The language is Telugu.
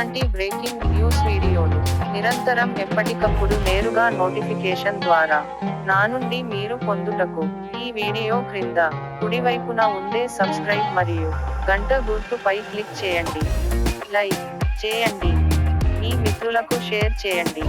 ఇలాంటి బ్రేకింగ్ న్యూస్ వీడియోలు నిరంతరం ఎప్పటికప్పుడు నేరుగా నోటిఫికేషన్ ద్వారా నా నుండి మీరు పొందుటకు ఈ వీడియో క్రింద కుడివైపున ఉండే సబ్స్క్రైబ్ మరియు గంట గుర్తుపై క్లిక్ చేయండి. లైక్ చేయండి. మీ మిత్రులకు షేర్ చేయండి.